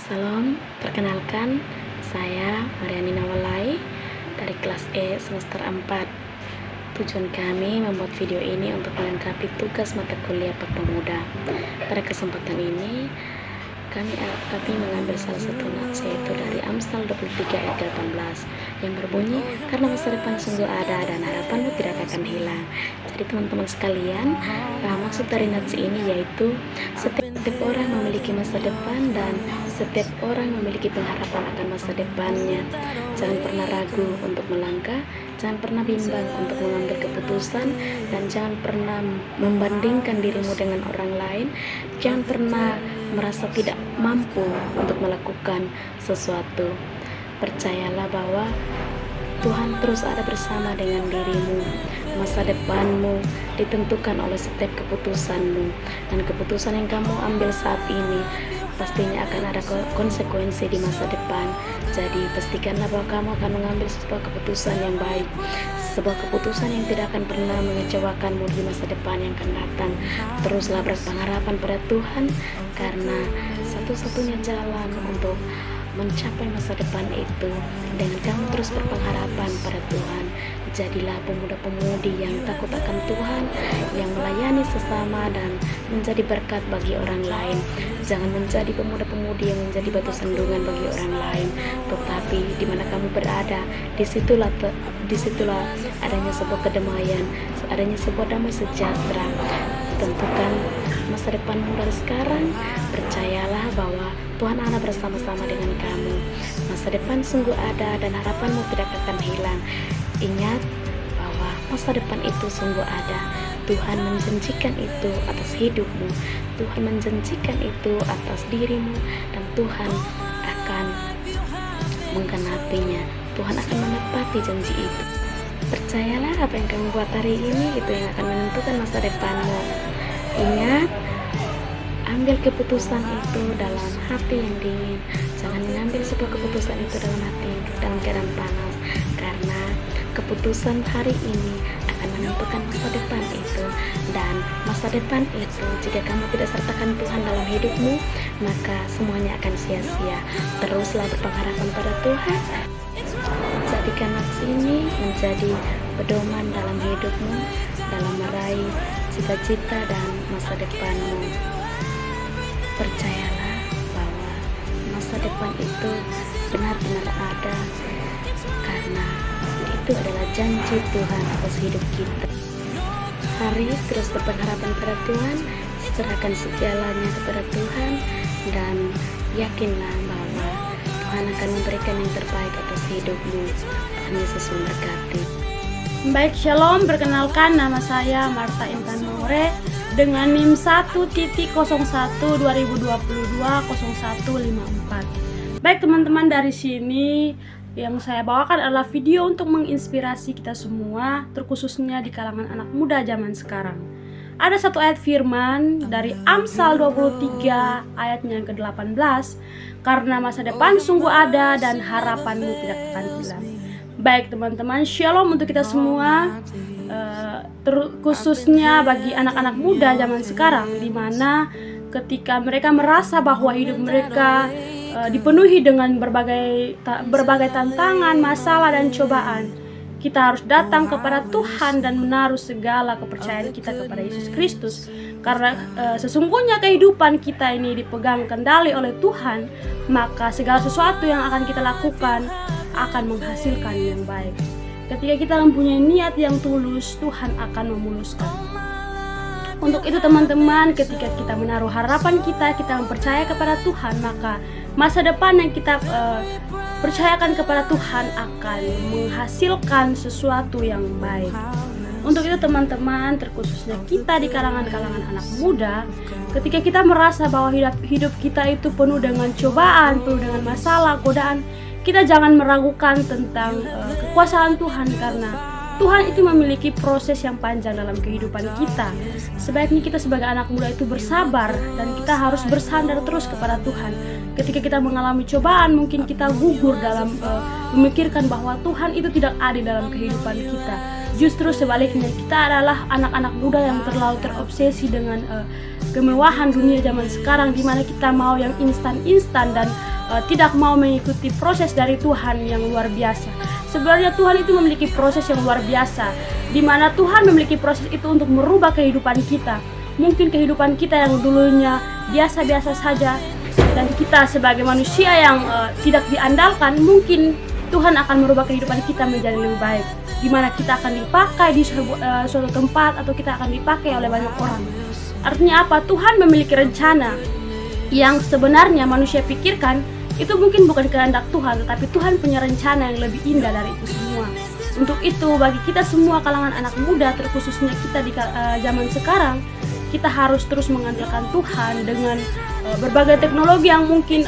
Salam, perkenalkan saya Mariani Nawalai dari kelas E semester 4. Tujuan kami membuat video ini untuk melengkapi tugas mata kuliah Pemuda. Pada kesempatan ini kami mengambil salah satu nats, yaitu dari Amsal 23 ayat 18 yang berbunyi, karena masa depan sungguh ada dan harapanmu tidak akan hilang. Jadi teman-teman sekalian, maksud dari nats ini yaitu setiap orang memiliki masa depan dan setiap orang memiliki pengharapan akan masa depannya. Jangan pernah ragu untuk melangkah, jangan pernah bimbang untuk mengambil keputusan, dan jangan pernah membandingkan dirimu dengan orang lain. Jangan pernah merasa tidak mampu untuk melakukan sesuatu. Percayalah bahwa Tuhan terus ada bersama dengan dirimu. Masa depanmu ditentukan oleh setiap keputusanmu, dan keputusan yang kamu ambil saat ini pastinya akan ada konsekuensi di masa depan. Jadi pastikanlah bahwa kamu akan mengambil sebuah keputusan yang baik, sebuah keputusan yang tidak akan pernah mengecewakanmu di masa depan yang akan datang. Teruslah berpengharapan pada Tuhan, karena satu-satunya jalan untuk mencapai masa depan itu dengan kamu terus berpengharapan pada Tuhan. Jadilah pemuda-pemudi yang takut akan Tuhan, yang melayani sesama dan menjadi berkat bagi orang lain. Jangan menjadi pemuda-pemudi yang menjadi batu sandungan bagi orang lain, tetapi di mana kamu berada, disitulah adanya sebuah kedamaian, adanya sebuah damai sejahtera. Tentukan masa depanmu dari sekarang. Percayalah bahwa Tuhan ada bersama-sama dengan kamu. Masa depan sungguh ada dan harapanmu tidak akan hilang. Ingat bahwa masa depan itu sungguh ada. Tuhan menjanjikan itu atas hidupmu, Tuhan menjanjikan itu atas dirimu, dan Tuhan akan menggenapinya. Tuhan akan menepati janji itu. Percayalah, apa yang kamu buat hari ini itu yang akan menentukan masa depanmu. Ingat, ambil keputusan itu dalam hati yang dingin. Jangan mengambil sebuah keputusan itu dalam keadaan panas, karena keputusan hari ini akan menentukan masa depan itu. Dan masa depan itu, jika kamu tidak sertakan Tuhan dalam hidupmu, maka semuanya akan sia-sia. Teruslah berpengharapan pada Tuhan. Jadikan nats ini menjadi pedoman dalam hidupmu, dalam meraih cita-cita dan masa depanmu. Percayalah bahwa masa depan itu benar-benar ada, karena itu adalah janji Tuhan atas hidup kita. Mari terus berpengharapan pada Tuhan, serahkan segalanya kepada Tuhan, dan yakinlah bahwa Tuhan akan memberikan yang terbaik atas hidupmu. Tuhan Yesus memberkati. Baik, shalom, perkenalkan nama saya Marta Intan More dengan NIM 1.01/2022-0154. Baik teman-teman, dari sini yang saya bawakan adalah video untuk menginspirasi kita semua, terkhususnya di kalangan anak muda zaman sekarang. Ada satu ayat firman dari Amsal 23 ayatnya yang ke-18, karena masa depan sungguh ada dan harapanmu tidak akan hilang. Baik teman-teman, shalom untuk kita semua, terkhususnya bagi anak-anak muda zaman sekarang, di mana ketika mereka merasa bahwa hidup mereka dipenuhi dengan berbagai tantangan, masalah dan cobaan, kita harus datang kepada Tuhan dan menaruh segala kepercayaan kita kepada Yesus Kristus. Karena sesungguhnya kehidupan kita ini dipegang kendali oleh Tuhan, maka segala sesuatu yang akan kita lakukan akan menghasilkan yang baik. Ketika kita mempunyai niat yang tulus, Tuhan akan memuluskan. Untuk itu teman-teman, ketika kita menaruh harapan kita mempercaya kepada Tuhan, maka masa depan yang kita percayakan kepada Tuhan akan menghasilkan sesuatu yang baik. Untuk itu teman-teman, terkhususnya kita di kalangan anak muda, ketika kita merasa bahwa hidup kita itu penuh dengan cobaan, penuh dengan masalah, godaan, kita jangan meragukan tentang kekuasaan Tuhan, karena Tuhan itu memiliki proses yang panjang dalam kehidupan kita. Sebaiknya kita sebagai anak muda itu bersabar, dan kita harus bersandar terus kepada Tuhan. Ketika kita mengalami cobaan, mungkin kita gugur dalam memikirkan bahwa Tuhan itu tidak ada dalam kehidupan kita. Justru sebaliknya, kita adalah anak-anak muda yang terlalu terobsesi dengan kemewahan dunia zaman sekarang, di mana kita mau yang instan-instan dan tidak mau mengikuti proses dari Tuhan yang luar biasa. Sebenarnya Tuhan itu memiliki proses yang luar biasa, di mana Tuhan memiliki proses itu untuk merubah kehidupan kita. Mungkin kehidupan kita yang dulunya biasa-biasa saja, dan kita sebagai manusia yang tidak diandalkan, mungkin Tuhan akan merubah kehidupan kita menjadi lebih baik, di mana kita akan dipakai di suatu tempat, atau kita akan dipakai oleh banyak orang. Artinya apa? Tuhan memiliki rencana yang sebenarnya manusia pikirkan itu mungkin bukan kehendak Tuhan, tetapi Tuhan punya rencana yang lebih indah dari itu semua. Untuk itu, bagi kita semua kalangan anak muda, terkhususnya kita di zaman sekarang, kita harus terus mengandalkan Tuhan dengan berbagai teknologi yang mungkin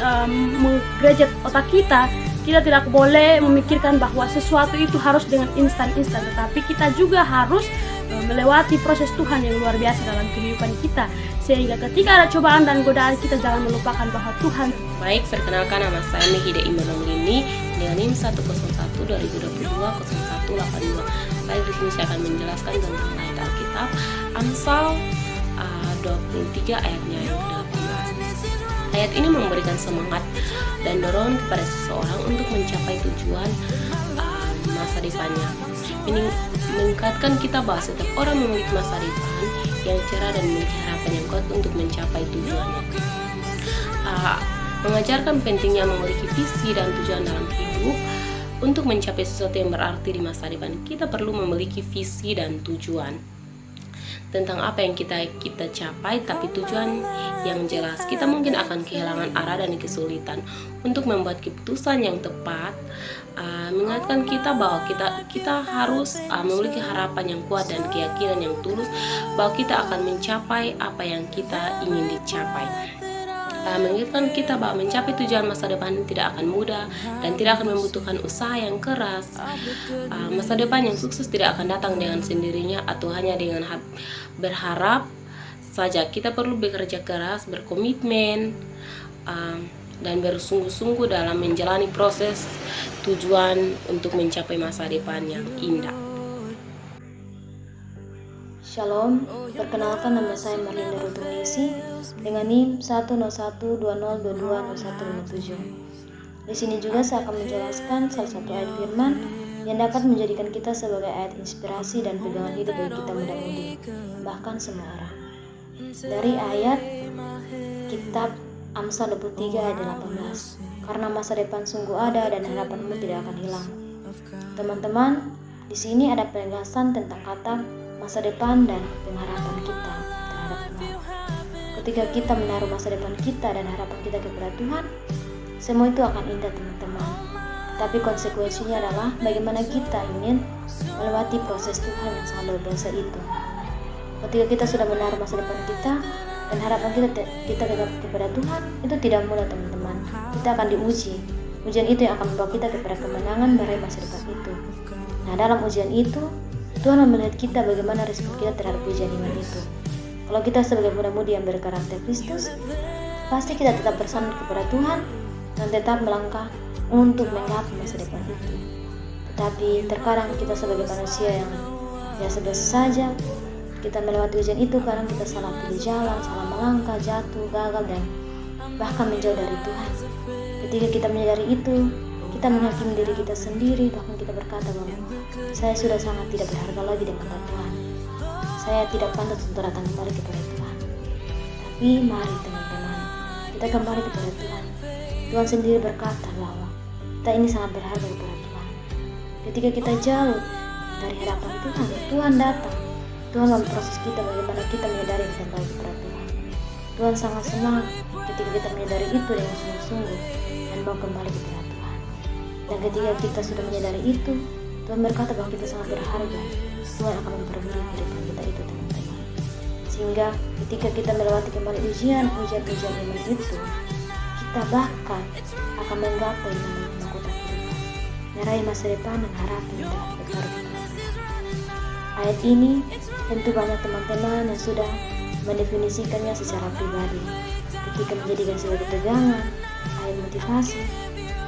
menggrajet otak kita. Kita tidak boleh memikirkan bahwa sesuatu itu harus dengan instan-instan, tetapi kita juga harus melewati proses Tuhan yang luar biasa dalam kehidupan kita, sehingga ketika ada cobaan dan godaan, kita jangan melupakan bahwa Tuhan. Baik, perkenalkan, nama saya Mehide Imanolini dengan NIM 101-2022-0182. Baik, di sini saya akan menjelaskan tentang ayat Alkitab Amsal 23 ayatnya yang ke-18. Ayat ini memberikan semangat dan dorongan kepada seseorang untuk mencapai tujuan masa depannya. Mengingatkan kita bahwa setiap orang memiliki masa depan yang cerah dan memiliki harapan yang kuat untuk mencapai tujuannya. Mengajarkan pentingnya memiliki visi dan tujuan dalam hidup. Untuk mencapai sesuatu yang berarti di masa depan, kita perlu memiliki visi dan tujuan tentang apa yang kita capai, tapi tujuan yang jelas. Kita mungkin akan kehilangan arah dan kesulitan untuk membuat keputusan yang tepat. Mengingatkan kita bahwa kita harus memiliki harapan yang kuat dan keyakinan yang tulus bahwa kita akan mencapai apa yang kita ingin dicapai. Mengingatkan kita bahwa mencapai tujuan masa depan tidak akan mudah dan tidak akan membutuhkan usaha yang keras. Masa depan yang sukses tidak akan datang dengan sendirinya atau hanya dengan berharap saja. Kita perlu bekerja keras, berkomitmen, dan bersungguh-sungguh dalam menjalani proses tujuan untuk mencapai masa depan yang indah. Shalom, perkenalkan, nama saya Marlinda Rutunisi dengan NIM 101-2022-0157. Di sini juga saya akan menjelaskan salah satu ayat firman yang dapat menjadikan kita sebagai ayat inspirasi dan pegangan hidup bagi kita muda-mudi, bahkan semua orang. Dari ayat kitab Amsal 23 ayat 18. Karena masa depan sungguh ada dan harapanmu tidak akan hilang. Teman-teman, di sini ada penegasan tentang kata masa depan dan pengharapan kita terhadap Tuhan. Ketika kita menaruh masa depan kita dan harapan kita kepada Tuhan, semua itu akan indah, teman-teman. Tapi konsekuensinya adalah bagaimana kita ingin melewati proses Tuhan yang sangat luar biasa itu. Ketika kita sudah menaruh masa depan kita dan harapan kita kepada Tuhan, itu tidak mudah, teman-teman. Kita akan diuji. Ujian itu yang akan membawa kita kepada kemenangan meraih masa depan itu. Nah, dalam ujian itu Tuhan melihat kita bagaimana respon kita terhadap ujian iman itu. Kalau kita sebagai muda-mudi yang berkarakter Kristus, pasti kita tetap bersandar kepada Tuhan dan tetap melangkah untuk menggapai masa depan itu. Tetapi terkadang kita sebagai manusia yang biasa-biasa saja, kita melewati ujian itu, kadang kita salah pilih jalan, salah melangkah, jatuh, gagal, dan bahkan menjauh dari Tuhan. Ketika kita menyadari itu, kita menghakimi diri kita sendiri, bahkan kita berkata bahwa saya sudah sangat tidak berharga lagi di mata Tuhan. Saya tidak pantas untuk datang kembali kepada Tuhan. Tapi mari, teman-teman, kita kembali kepada Tuhan. Tuhan sendiri berkata bahwa kita ini sangat berharga kepada Tuhan. Ketika kita jauh dari hadapan Tuhan, Tuhan datang. Tuhan memproses kita bagaimana kita menyadari dan kembali kepada Tuhan. Tuhan sangat senang ketika kita menyadari itu dengan sungguh-sungguh dan mau kembali kepada Tuhan. Dan ketika kita sudah menyadari itu, Tuhan berkata bahwa kita sangat berharga. Tuhan akan memperbarui kehidupan kita itu, teman-teman. Sehingga ketika kita melewati kembali ujian iman itu, kita bahkan akan menggapai mahkota kehidupan, meraih masa depan dan harapan yang telah kita taruh. Ayat ini tentu banyak teman-teman yang sudah mendefinisikannya secara pribadi, ketika menjadikan sebagai pegangan, ayat motivasi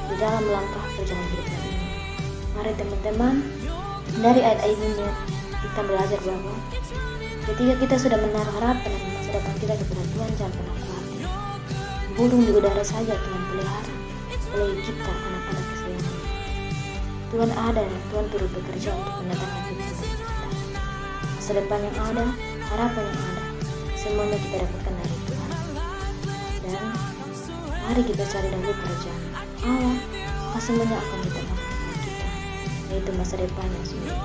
di dalam langkah perjalanan hidup ini. Mari teman-teman, dari ayat-ayat ini kita belajar bahwa ketika kita sudah menaruh harapan dan masa depan kita kepada Tuhan, jangan pernah khawatir. Burung di udara saja Tuhan pelihara, apalagi kita anak-anak kesayangan. Tuhan ada dan Tuhan turut bekerja untuk mendatangkan cita-cita kita. Masa depan yang ada, harapan yang ada, semuanya kita dapatkan dari Tuhan. Dan mari kita cari dahulu kerajaan Allah, maka semuanya akan ditambahkan kepada kita, yaitu masa depan yang sudah.